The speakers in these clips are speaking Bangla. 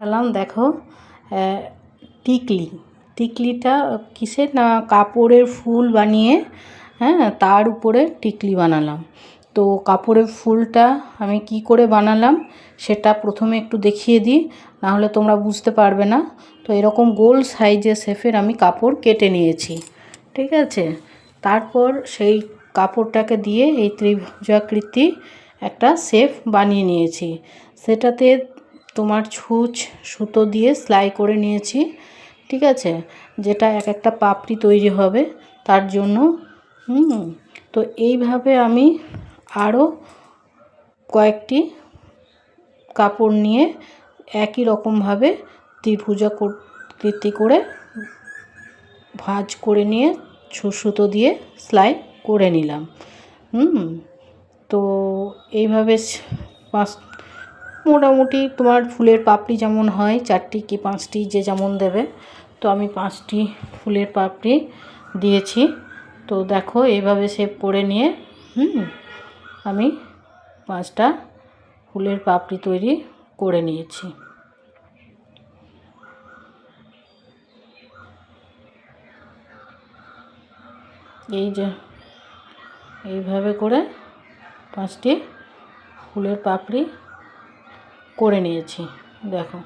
পেলাম দেখো টিকলি। টিকলিটা কিসের না কাপড়ের ফুল বানিয়ে তার উপরে টিকলি বানালাম। তো কাপড়ের ফুলটা আমি কি করে বানালাম সেটা প্রথমে একটু দেখিয়ে দিই, নাহলে তোমরা বুঝতে পারবে না। তো এরকম গোল সাইজের শেপের আমি কাপড় কেটে নিয়েছি, ঠিক আছে। তারপর সেই কাপড়টাকে দিয়ে এই ত্রিভুজাকৃতি একটা শেপ বানিয়ে নিয়েছি। সেটাতে তোমার ছুঁচ সুতো দিয়ে সেলাই করে নিয়েছি, ঠিক আছে, যেটা এক একটা পাপড়ি তৈরি হবে তার জন্য। তো এইভাবে আমি আরও কয়েকটি কাপড় নিয়ে একই রকমভাবে ত্রিভুজাকৃতি করে ভাঁজ করে নিয়ে সুতো দিয়ে সেলাই করে নিলাম। তো এইভাবে মোটামুটি তোমার ফুলের পাপড়ি যেমন হয় 4টি কি 5টি যে যেমন দেবে, তো আমি 5টি ফুলের পাপড়ি দিয়েছি। তো দেখো এইভাবে শেপ করে নিয়ে আমি 5টা ফুলের পাপড়ি তৈরি করে নিয়েছি। এই যে এইভাবে করে 5টি ফুলের পাপড়ি করে নিয়েছি, দেখো।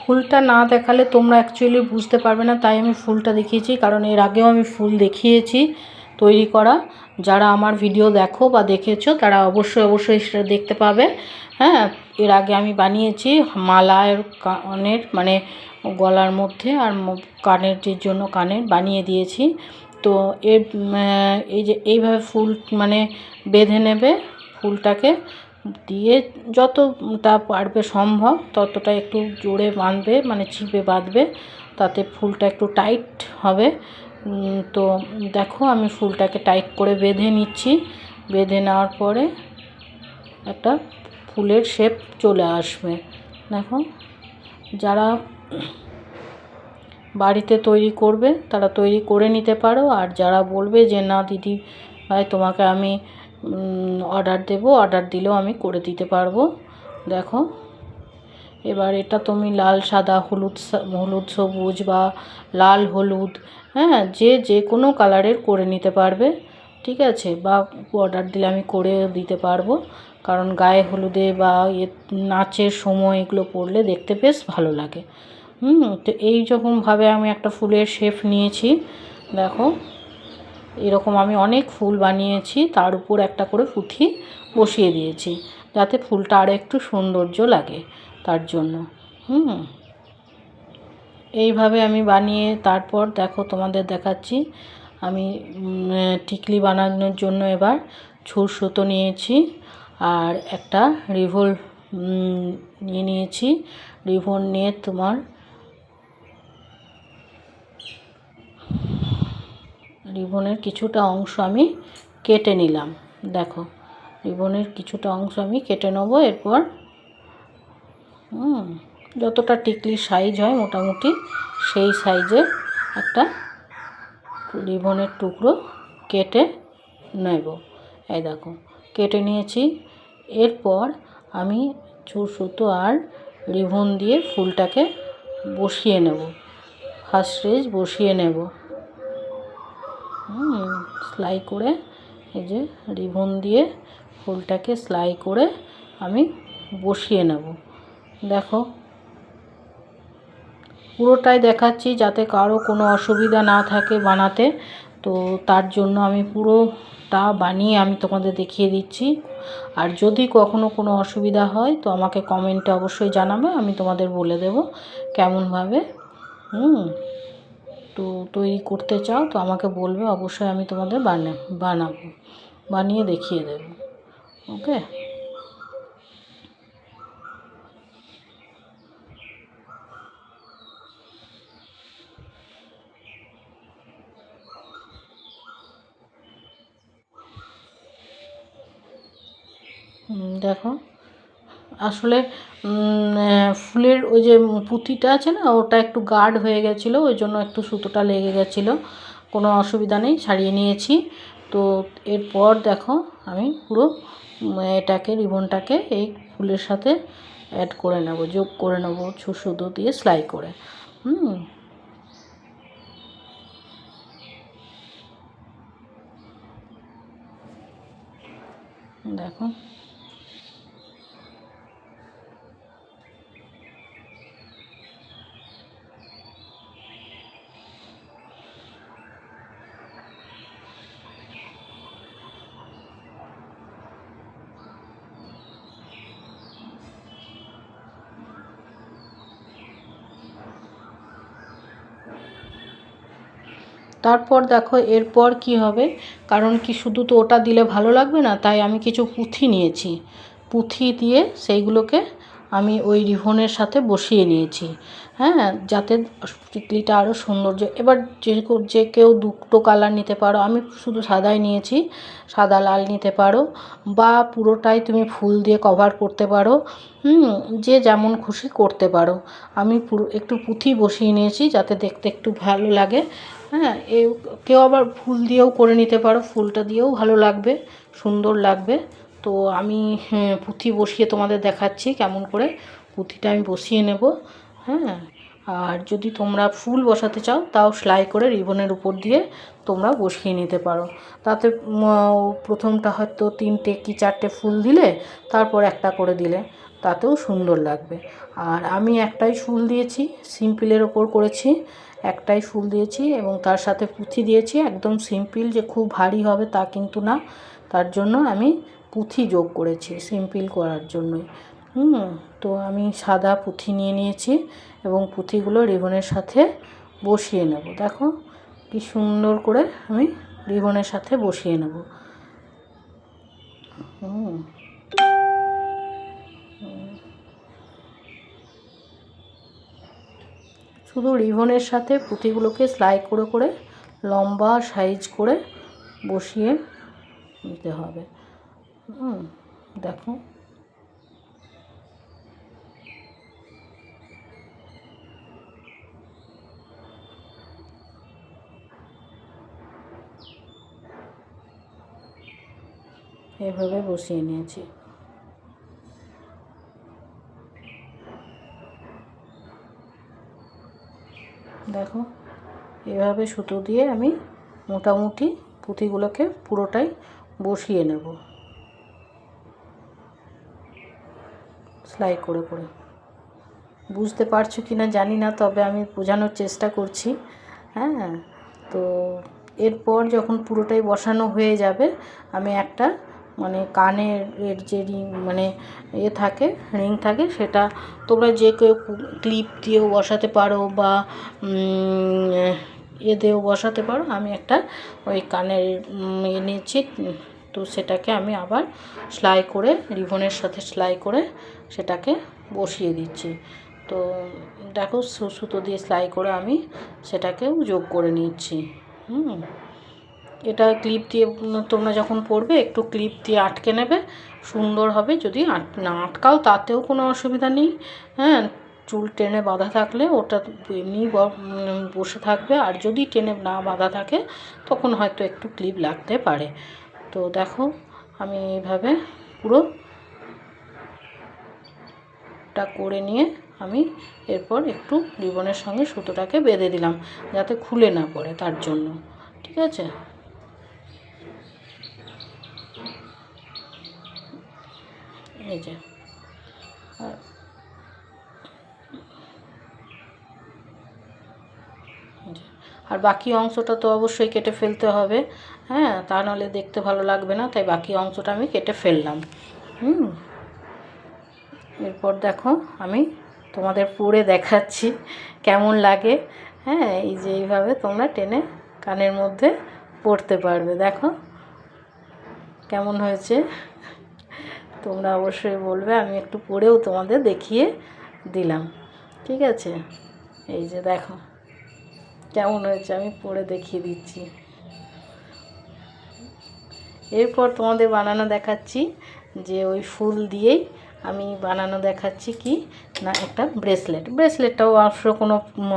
ফুলটা না দেখালে তোমরা অ্যাকচুয়ালি বুঝতে পারবে না, তাই আমি ফুলটা দেখিয়েছি, কারণ এর আগেও আমি ফুল দেখিয়েছি তৈরি করা। যারা আমার ভিডিও দেখো বা দেখেছো তারা অবশ্যই সেটা দেখতে পাবে। এর আগে আমি বানিয়েছি মালার কানের, মানে গলার মধ্যে আর কানের জন্য কানের বানিয়ে দিয়েছি। তো এই যে এইভাবে ফুল মানে বেঁধে নেবে, ফুলটাকে দিয়ে যতটা পারবে সম্ভব ততটা একটু জোরে বাঁধবে, মানে চিপে বাঁধবে, তাতে ফুলটা একটু টাইট হবে। তো দেখো আমি ফুলটাকে টাইট করে বেঁধে নিচ্ছি। বেঁধে নেওয়ার পরে একটা ফুলের শেপ চলে আসবে, দেখো। যারা বাড়িতে তৈরি করবে তারা তৈরি করে নিতে পারো, আর যারা বলবে যে না দিদি ভাই তোমাকে আমি অর্ডার দেবো, অর্ডার দিলেও আমি করে দিতে পারবো। দেখো এবার এটা তুমি লাল সাদা হলুদ সবুজ বা লাল হলুদ, যে কোনো কালারের করে নিতে পারবে, ঠিক আছে। বা অর্ডার দিলে আমি করে দিতে পারবো, কারণ গায়ে হলুদে বা নাচের সময় এগুলো পরলে দেখতে বেশ ভালো লাগে। তো এই রকমভাবে আমি একটা ফুলের শেপ নিয়েছি, দেখো। এরকম আমি অনেক ফুল বানিয়েছি, তার উপর একটা করে পুঁথি বসিয়ে দিয়েছি যাতে ফুলটা আরও একটু সৌন্দর্য লাগে তার জন্য। এইভাবে আমি বানিয়ে তারপর দেখো তোমাদের দেখাচ্ছি। আমি টিকলি বানানোর জন্য এবার ছুঁচ সুতো নিয়েছি আর একটা রিবন নিয়েছি। রিবন নিয়ে তোমার রিবনের কিছুটা অংশ আমি কেটে নিলাম, দেখো। রিবনের কিছুটা অংশ আমি কেটে নেবো। এরপর যতটা টিকলির সাইজ হয় মোটামুটি সেই সাইজের একটা রিবনের টুকরো কেটে নেব। এই দেখো কেটে নিয়েছি। এরপর আমি ছুঁচ সুতো আর রিবন দিয়ে ফুলটাকে বসিয়ে নেব, ফার্স্ট স্টেজ বসিয়ে নেব। সেলাই করে এই যে রিবন দিয়ে ফুলটাকে সেলাই করে আমি বসিয়ে নেব, দেখো। পুরোটাই দেখাচ্ছি যাতে কারো কোনো অসুবিধা না থাকে বানাতে, তো তার জন্য আমি পুরোটা বানিয়ে আমি তোমাদের দেখিয়ে দিচ্ছি। আর যদি কখনো কোনো অসুবিধা হয় তো আমাকে কমেন্টে অবশ্যই জানাবে, আমি তোমাদের বলে দেব কেমনভাবে তো তৈরি করতে চাও, তো আমাকে বলবে, অবশ্যই আমি তোমাদের বানাবো, বানিয়ে দেখিয়ে দেব, ওকে। দেখো আসলে ফুলের ওই যে পুঁতিটা আছে না, ওটা একটু গাঢ় হয়ে গেছিলো, ওই জন্য একটু সুতোটা লেগে গেছিলো। কোনো অসুবিধা নেই, ছাড়িয়ে নিয়েছি। তো এরপর দেখো আমি পুরো এটাকে রিবনটাকে এই ফুলের সাথে অ্যাড করে নেব, যোগ করে নেব সুতো দিয়ে সেলাই করে। দেখো তারপর দেখো এরপর কি হবে, কারণ কি শুধু তো ওটা দিলে ভালো লাগবে না, তাই আমি কিছু পুঁথি নিয়েছি। পুঁথি দিয়ে সেইগুলোকে আমি ওই রিবনের সাথে বসিয়ে নিয়েছি, হ্যাঁ, যাতে টিকলিটা আরও সৌন্দর্য। এবার যে কেউ দুটো কালার নিতে পারো, আমি শুধু সাদাই নিয়েছি, সাদা লাল নিতে পারো, বা পুরোটাই তুমি ফুল দিয়ে কভার করতে পারো, যে যেমন খুশি করতে পারো। আমি পুরো একটু পুঁথি বসিয়ে নিয়েছি যাতে দেখতে একটু ভালো লাগে। হ্যাঁ, কেউ আবার ফুল দিয়েও করে নিতে পারো, ফুলটা দিয়েও ভালো লাগবে, সুন্দর লাগবে। তো আমি পুঁথি বসিয়ে তোমাদের দেখাচ্ছি কেমন করে পুঁথিটা আমি বসিয়ে নেব। হ্যাঁ, আর যদি তোমরা ফুল বসাতে চাও তাও সেলাই করে রিবনের উপর দিয়ে তোমরা বসিয়ে নিতে পারো। তাতে প্রথমটা হয়তো 3টে কি 4টে ফুল দিলে, তারপর একটা করে দিলে, তাতেও সুন্দর লাগবে। আর আমি একটাই ফুল দিয়েছি, সিম্পলের ওপর করেছি, একটাই ফুল দিয়েছি এবং তার সাথে পুঁথি দিয়েছি। একদম সিম্পল যে খুব ভারী হবে তা কিন্তু না, তার জন্য আমি পুঁথি যোগ করেছি সিম্পল করার জন্যই। তো আমি সাদা পুঁথি নিয়ে নিয়েছি এবং পুঁথিগুলো রিবনের সাথে বসিয়ে নেব। দেখো কি সুন্দর করে আমি রিবনের সাথে বসিয়ে নেব। শুধু রিবনের সাথে পুঁতিগুলোকে সেলাই করে করে লম্বা সাইজ করে বসিয়ে নিতে হবে। দেখো এভাবে বসিয়ে নিয়েছি। দেখো এভাবে সুতো দিয়ে আমি মোটামুটি পুঁতিগুলোকে পুরোটাই বসিয়ে নেব সেলাই করে করে। বুঝতে পারছো কি না জানি না, তবে আমি বোঝানোর চেষ্টা করছি। হ্যাঁ, তো এরপর যখন পুরোটাই বসানো হয়ে যাবে, আমি একটা মানে কানের যে রিং মানে থাকে, রিং থাকে, সেটা তোমরা যে কেউ ক্লিপ দিয়েও বসাতে পারো বা দিয়েও বসাতে পারো। আমি একটা ওই কানের নিয়েছি, তো সেটাকে আমি আবার সেলাই করে রিবনের সাথে সেলাই করে সেটাকে বসিয়ে দিচ্ছি। তো দেখো সুতো দিয়ে সেলাই করে আমি সেটাকেও যোগ করে নিচ্ছি। এটা ক্লিপ দিয়ে তোমরা যখন পরবে একটু ক্লিপ দিয়ে আটকে নেবে, সুন্দর হবে। যদি না আটকাও তাতেও কোনো অসুবিধা নেই। হ্যাঁ, চুল টেনে বাঁধা থাকলে ওটা এমনি বসে থাকবে, আর যদি টেনে না বাঁধা থাকে তখন হয়তো একটু ক্লিপ লাগতে পারে। তো দেখো আমি এইভাবে পুরোটা করে নিয়ে আমি এরপর একটু রিবনের সঙ্গে সুতোটাকে বেঁধে দিলাম যাতে খুলে না পড়ে, তার জন্য। ঠিক আছে, এই যে আর বাকি অংশটা তো অবশ্যই কেটে ফেলতে হবে। হ্যাঁ, তা নাহলে দেখতে ভালো লাগবে না, তাই বাকি অংশটা আমি কেটে ফেললাম। এরপর দেখো আমি তোমাদের পরে দেখাচ্ছি কেমন লাগে। হ্যাঁ, এই যে এইভাবে তোমরা টেনে কানের মধ্যে পরতে পারবে। দেখো কেমন হয়েছে, তোমরা অবশ্যই বলবে। আমি একটু পরেও তোমাদের দেখিয়ে দিলাম। ঠিক আছে, এই যে দেখো কেমন হয়েছে, আমি পরে দেখিয়ে দিচ্ছি। এরপর তোমাদের বানানো দেখাচ্ছি। যে ওই ফুল দিয়েই আমি বানানো দেখাচ্ছি কি না একটা ব্রেসলেটটাও অবশ্য কোনো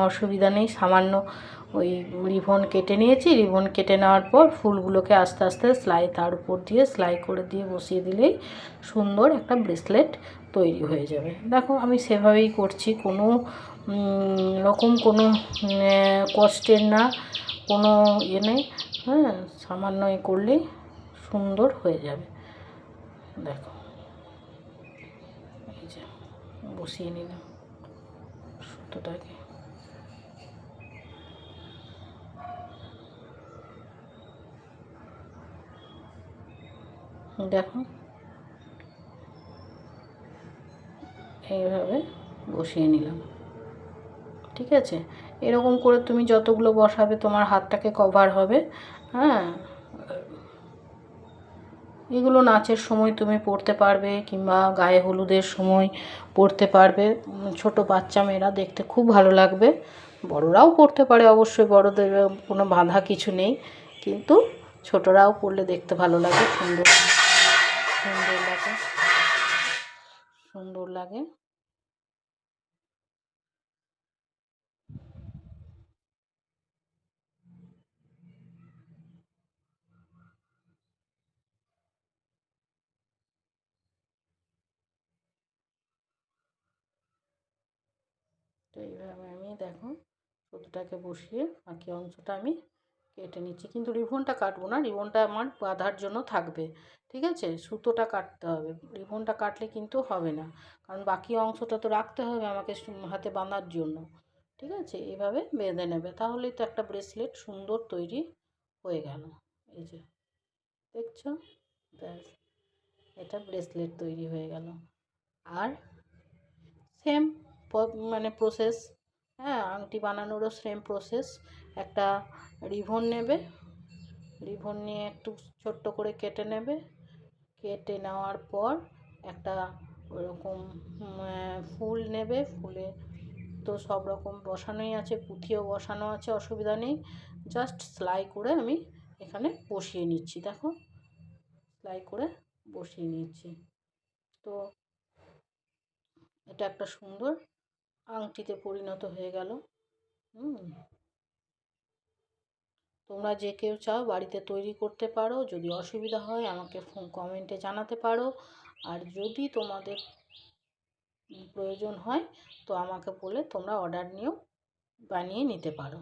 অসুবিধা নেই। সামান্য ওই রিবন কেটে নিয়েছি, রিবন কেটে নেওয়ার পর ফুলগুলোকে আস্তে আস্তে তার উপর দিয়ে সেলাই করে দিয়ে বসিয়ে দিলেই সুন্দর একটা ব্রেসলেট তৈরি হয়ে যাবে। দেখো আমি সেভাবেই করছি, কোনো রকম কোনো কষ্টের না, কোনো ইয়ে নেই। হ্যাঁ, সামান্য এ করলেই সুন্দর হয়ে যাবে। দেখো এই যে বসিয়ে নিলাম সুতোটাকে। দেখো এইভাবে বসিয়ে নিলাম, ঠিক আছে। এরকম করে তুমি যতগুলো বসাবে তোমার হাতটাকে কভার হবে। হ্যাঁ, এগুলো নাচের সময় তুমি পরতে পারবে কিংবা গায়ে হলুদের সময় পরতে পারবে। ছোট বাচ্চা মেয়েরা দেখতে খুব ভালো লাগবে, বড়রাও পরতে পারে অবশ্যই, বড়দের কোনো বাধা কিছু নেই, কিন্তু ছোটরাও পরলে দেখতে ভালো লাগে, সুন্দর সুন্দর লাগে, সুন্দর লাগে। তো এইভাবে আমি দেখো সুতোটাকে বসিয়ে বাকি অংশটা আমি কেটে নিচ্ছি, কিন্তু রিবনটা কাটবো না, রিবনটা আমার বাঁধার জন্য থাকবে, ঠিক আছে। সুতোটা কাটতে হবে, রিবনটা কাটলে কিন্তু হবে না, কারণ বাকি অংশটা তো রাখতে হবে আমাকে হাতে বাঁধার জন্য, ঠিক আছে। এভাবে বেঁধে নেবে, তাহলেই তো একটা ব্রেসলেট সুন্দর তৈরি হয়ে গেল। এই যে দেখছো, ব্যাস, এটা ব্রেসলেট তৈরি হয়ে গেল। আর সেম মানে প্রসেস, হ্যাঁ, আংটি বানানোরও সেম প্রসেস। একটা রিবন নেবে, রিবন নিয়ে একটু ছোট্ট করে কেটে নেবে, কেটে নেওয়ার পর একটা ওরকম ফুল নেবে, ফুলে তো সব রকম বসানোই আছে, পুঁথিও বসানো আছে, অসুবিধা নেই। জাস্ট সেলাই করে আমি এখানে বসিয়ে নিচ্ছি, দেখো সেলাই করে বসিয়ে নিচ্ছি। তো এটা একটা সুন্দর আংটিতে পরিণত হয়ে গেল। তোমরা যে কেউ চাও বাড়িতে তৈরি করতে পারো, যদি অসুবিধা হয় আমাকে কমেন্টে জানাতে পারো, আর যদি তোমাদের প্রয়োজন হয় তো আমাকে বলে তোমরা অর্ডার নিয়েও বানিয়ে নিতে পারো।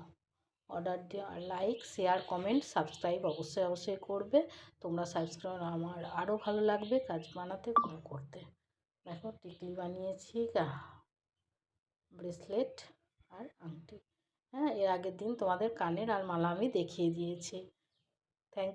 অর্ডার দিয়ে, আর লাইক শেয়ার কমেন্ট সাবস্ক্রাইব অবশ্যই অবশ্যই করবে। তোমরা সাবস্ক্রাইব, আমার আরও ভালো লাগবে কাজ বানাতে করতে। দেখো টিকলি বানিয়েছি, ব্রেসলেট আর আংটি। হ্যাঁ, এর আগের দিন তোমাদের কানের আর মালা আমি দেখিয়ে দিয়েছি। Thank you.